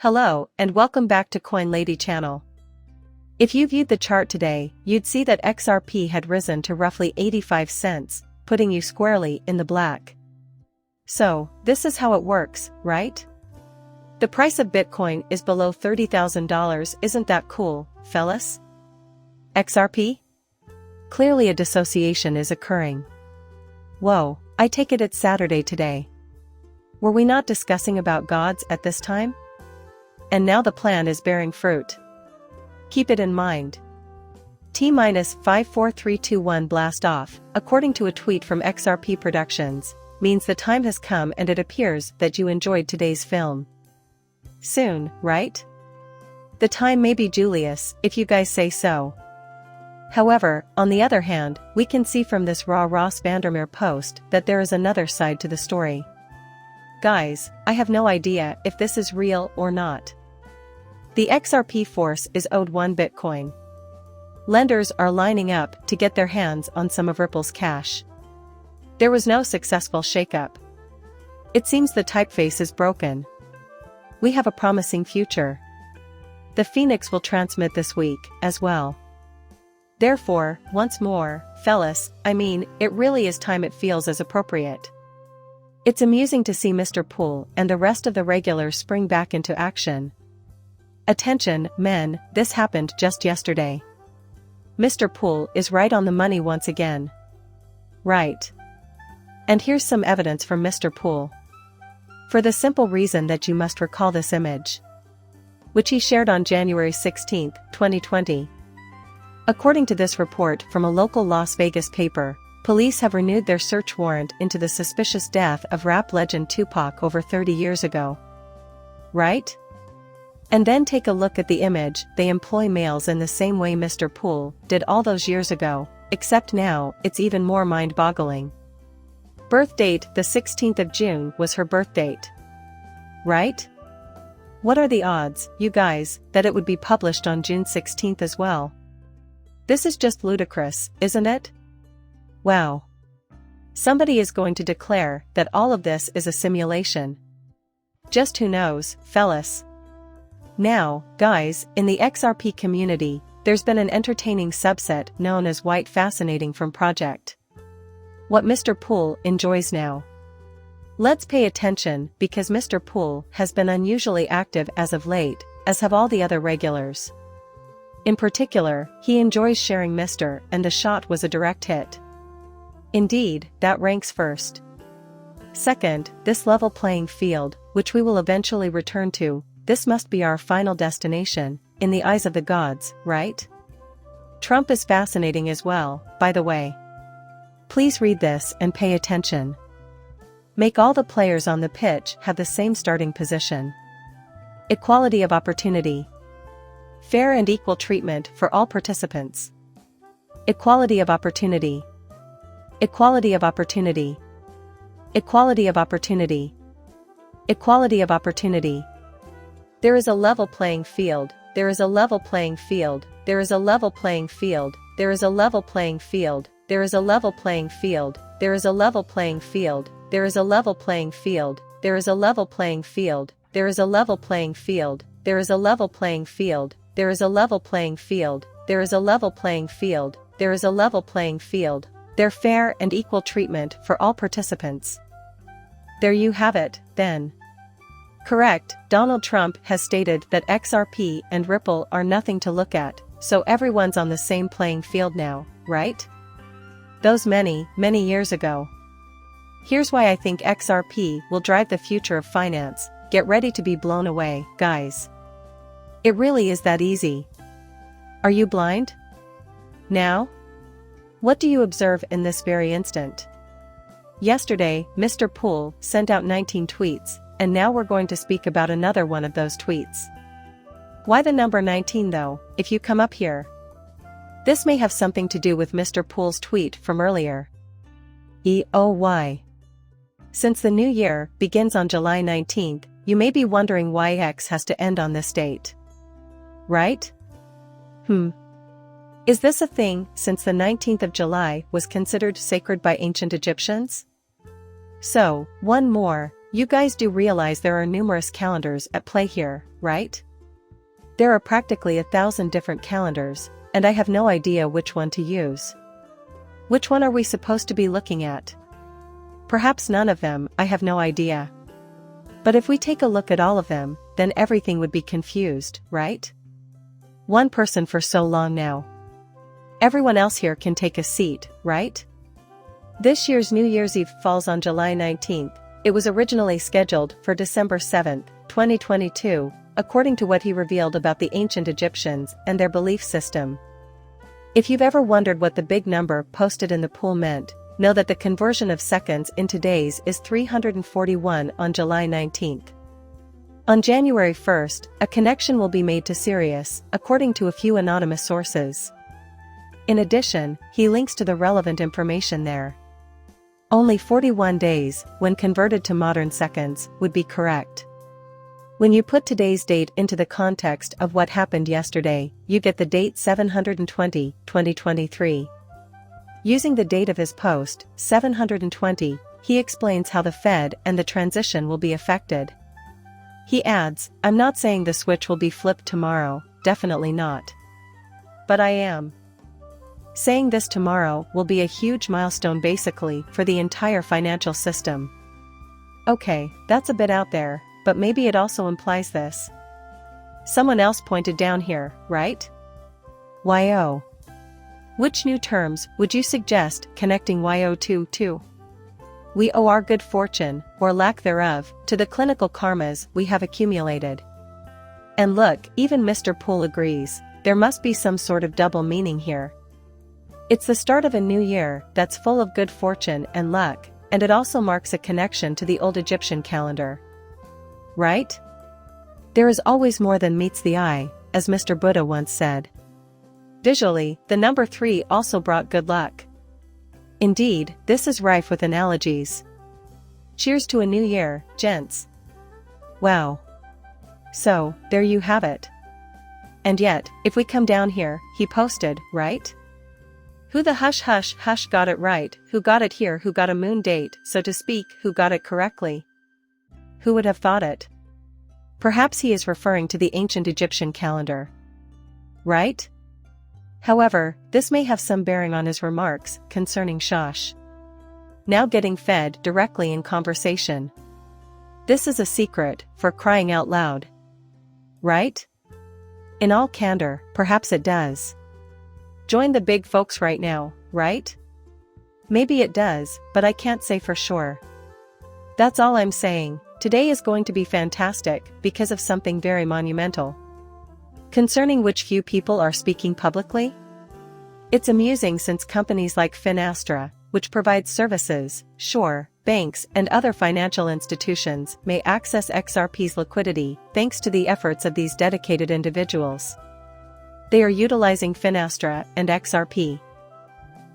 Hello, and welcome back to Coin Lady channel. If you viewed the chart today, you'd see that XRP had risen to roughly 85 cents, putting you squarely in the black. So, this is how it works, right? The price of Bitcoin is below $30,000, isn't that cool, fellas? XRP? Clearly a dissociation is occurring. Whoa, I take it it's Saturday today. Were we not discussing about gods at this time? And now the plan is bearing fruit. Keep it in mind. T-54321 blast off, according to a tweet from XRP Productions, means the time has come and it appears that you enjoyed today's film. Soon, right? The time may be Julius, if you guys say so. However, on the other hand, we can see from this Ross Vandermeer post that there is another side to the story. Guys, I have no idea if this is real or not. The XRP force is owed 1 Bitcoin. Lenders are lining up to get their hands on some of Ripple's cash. There was no successful shakeup. It seems the typeface is broken. We have a promising future. The Phoenix will transmit this week, as well. Therefore, once more, fellas, it really is time it feels as appropriate. It's amusing to see Mr. Poole and the rest of the regulars spring back into action. Attention, men, this happened just yesterday. Mr. Poole is right on the money once again. Right. And here's some evidence from Mr. Poole. For the simple reason that you must recall this image, which he shared on January 16, 2020. According to this report from a local Las Vegas paper, police have renewed their search warrant into the suspicious death of rap legend Tupac over 30 years ago. Right? And then take a look at the image. They employ males in the same way Mr. Poole did all those years ago, except now it's even more mind-boggling. Birth date, the 16th of June was her birth date. Right? What are the odds, you guys, that it would be published on June 16th as well? This is just ludicrous, isn't it? Wow. Somebody is going to declare that all of this is a simulation. Just who knows, fellas. Now, guys, in the XRP community, there's been an entertaining subset known as White Fascinating from Project. What Mr. Poole enjoys now. Let's pay attention because Mr. Poole has been unusually active as of late, as have all the other regulars. In particular, he enjoys sharing Mr. and the shot was a direct hit. Indeed, that ranks first. Second, this level playing field, which we will eventually return to, this must be our final destination, in the eyes of the gods, right? Trump is fascinating as well, by the way. Please read this and pay attention. Make all the players on the pitch have the same starting position. Equality of opportunity. Fair and equal treatment for all participants. Equality of opportunity. Equality of opportunity. Equality of opportunity. Equality of opportunity. There is a level playing field. There is a level playing field. There is a level playing field. There is a level playing field. There is a level playing field. There is a level playing field. There is a level playing field. There is a level playing field. There is a level playing field. There is a level playing field. There is a level playing field. There is a level playing field. There is a level playing field. Their fair and equal treatment for all participants. There you have it, then. Correct, Donald Trump has stated that XRP and Ripple are nothing to look at, so everyone's on the same playing field now, right? Those many, many years ago. Here's why I think XRP will drive the future of finance. Get ready to be blown away, guys. It really is that easy. Are you blind? Now? What do you observe in this very instant? Yesterday, Mr. Poole sent out 19 tweets, and now we're going to speak about another one of those tweets. Why the number 19 though, if you come up here? This may have something to do with Mr. Poole's tweet from earlier. EOY. Since the new year begins on July 19th, you may be wondering why X has to end on this date. Right? Is this a thing since the 19th of July was considered sacred by ancient Egyptians? So, one more, You guys do realize there are numerous calendars at play here, right? There are practically 1,000 different calendars, and I have no idea which one to use. Which one are we supposed to be looking at? Perhaps none of them, I have no idea. But if we take a look at all of them, then everything would be confused, right? One person for so long now. Everyone else here can take a seat, right? This year's New Year's Eve falls on July 19th. It was originally scheduled for December 7th, 2022, according to what he revealed about the ancient Egyptians and their belief system. If you've ever wondered what the big number posted in the pool meant, know that the conversion of seconds into days is 341 on July 19th. On January 1st, a connection will be made to Sirius, according to a few anonymous sources. In addition, he links to the relevant information there. Only 41 days, when converted to modern seconds, would be correct. When you put today's date into the context of what happened yesterday, you get the date 720, 2023. Using the date of his post, 720, he explains how the Fed and the transition will be affected. He adds, "I'm not saying the switch will be flipped tomorrow, definitely not. But I am saying this tomorrow will be a huge milestone basically for the entire financial system." Okay, that's a bit out there, but maybe it also implies this. Someone else pointed down here, right? YO. Which new terms would you suggest connecting YO to? We owe our good fortune, or lack thereof, to the clinical karmas we have accumulated. And look, even Mr. Poole agrees, there must be some sort of double meaning here. It's the start of a new year that's full of good fortune and luck, and it also marks a connection to the old Egyptian calendar. Right? There is always more than meets the eye, as Mr. Buddha once said. Visually, the number 3 also brought good luck. Indeed, this is rife with analogies. Cheers to a new year, gents. Wow. So, there you have it. And yet, if we come down here, he posted, right? Who the hush got it right, who got it here, who got a moon date, so to speak, who got it correctly? Who would have thought it? Perhaps he is referring to the ancient Egyptian calendar. Right? However, this may have some bearing on his remarks concerning Shosh. Now getting fed directly in conversation. This is a secret, for crying out loud. Right? In all candor, perhaps it does. Join the big folks right now, right? Maybe it does, but I can't say for sure. That's all I'm saying. Today is going to be fantastic because of something very monumental. Concerning which few people are speaking publicly? It's amusing since companies like Finastra, which provides services, banks and other financial institutions may access XRP's liquidity thanks to the efforts of these dedicated individuals. They are utilizing Finastra and XRP.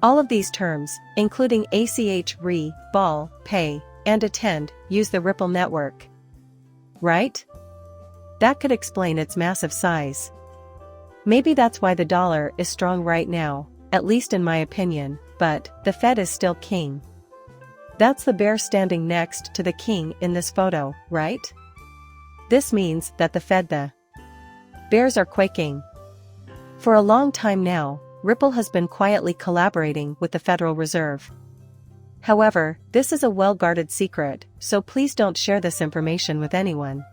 All of these terms, including ACH, RE, Ball, Pay, and Attend, use the Ripple network. Right? That could explain its massive size. Maybe that's why the dollar is strong right now, at least in my opinion, but the Fed is still king. That's the bear standing next to the king in this photo, right? This means that the bears are quaking. For a long time now, Ripple has been quietly collaborating with the Federal Reserve. However, this is a well-guarded secret, so please don't share this information with anyone.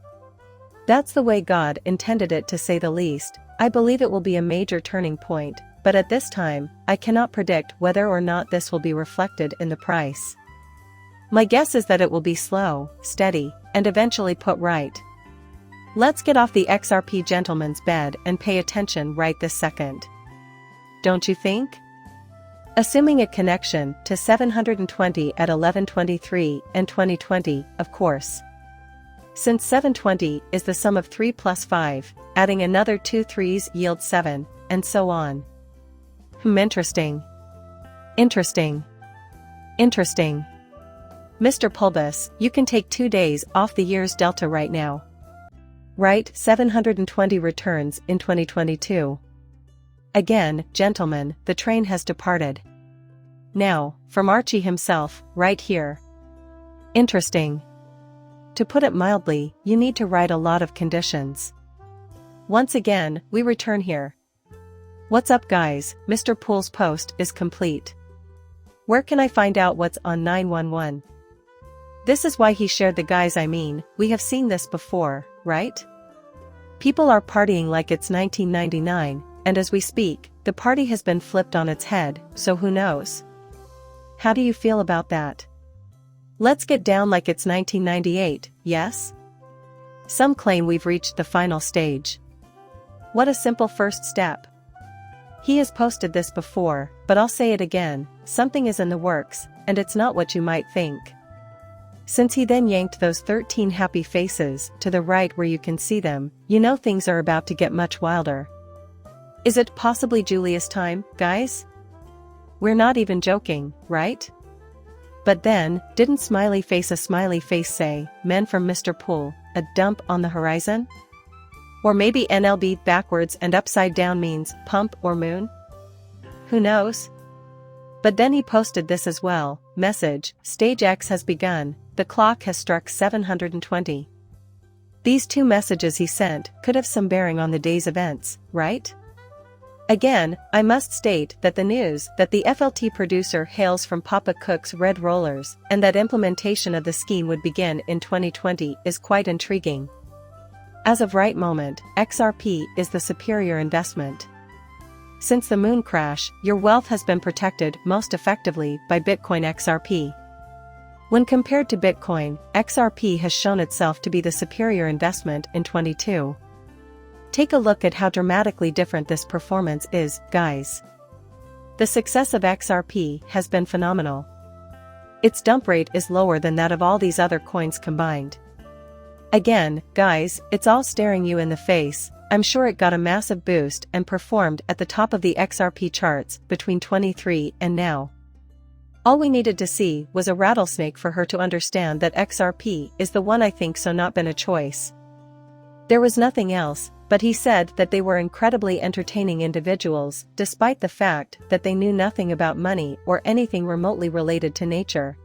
That's the way God intended it, to say the least. I believe it will be a major turning point, but at this time, I cannot predict whether or not this will be reflected in the price. My guess is that it will be slow, steady, and eventually put right. Let's get off the XRP gentleman's bed and pay attention right this second. Don't you think? Assuming a connection to 720 at 1123 and 2020, of course. Since 720 is the sum of 3 plus 5, adding another 2 3s yields 7, and so on. Interesting. Interesting. Interesting. Mr. Pulbus, you can take 2 days off the year's delta right now. Right, 720 returns in 2022. Again, gentlemen, the train has departed. Now, from Archie himself, right here. Interesting. To put it mildly, you need to write a lot of conditions. Once again, we return here. What's up guys, Mr. Pool's post is complete. Where can I find out what's on 911? This is why he shared the guys. I mean, we have seen this before, right? People are partying like it's 1999, and as we speak, the party has been flipped on its head, so who knows? How do you feel about that? Let's get down like it's 1998, yes? Some claim we've reached the final stage. What a simple first step. He has posted this before, but I'll say it again, something is in the works, and it's not what you might think. Since he then yanked those 13 happy faces to the right where you can see them, you know things are about to get much wilder. Is it possibly Julius time, guys? We're not even joking, right? But then, didn't smiley face a smiley face say, men from Mr. Pool, a dump on the horizon? Or maybe NLB backwards and upside down means pump or moon? Who knows? But then he posted this as well, message, stage X has begun, the clock has struck 720. These two messages he sent could have some bearing on the day's events, right? Again, I must state that the news that the FLT producer hails from Papa Cook's Red Rollers and that implementation of the scheme would begin in 2020 is quite intriguing. As of right moment, XRP is the superior investment. Since the moon crash, your wealth has been protected most effectively by Bitcoin XRP. When compared to Bitcoin, XRP has shown itself to be the superior investment in 22. Take a look at how dramatically different this performance is, guys. The success of XRP has been phenomenal. Its dump rate is lower than that of all these other coins combined. Again, guys, it's all staring you in the face. I'm sure it got a massive boost and performed at the top of the XRP charts between 23 and now. All we needed to see was a rattlesnake for her to understand that XRP is the one. I think so not been a choice. There was nothing else, but he said that they were incredibly entertaining individuals, despite the fact that they knew nothing about money or anything remotely related to nature.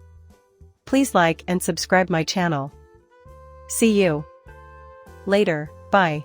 Please like and subscribe my channel. See you later, bye.